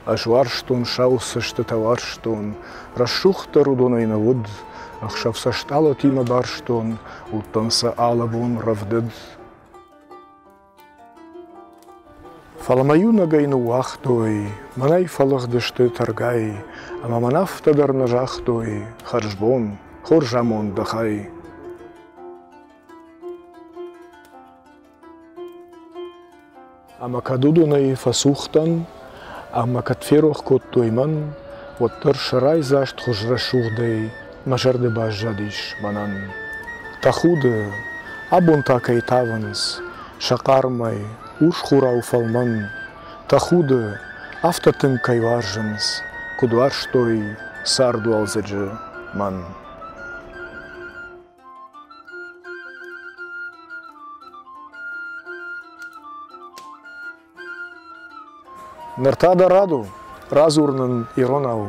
Ашварштун, шаусышты таварштун, расшухта рудонайна вуд, ахшавсаштала тима барштун, уттанса алабун равдыд. Фаламаю нагайну вахтой, манай фалахдышты таргай, ама манафта дарнажахтой, харжбон, хоржамон дахай. Ама кадудунай фасухтан, ама катферох коттойман, оттар шарай зашт хожрашугдай, мажарды бажадиш манан. Тахуды, абун такай таванс, шакармай, уж хурау фалман. Тахуды, автотым кайваржанс, кудварштой, сарду алзаджи ман. Нартада раду, разурнан иронау.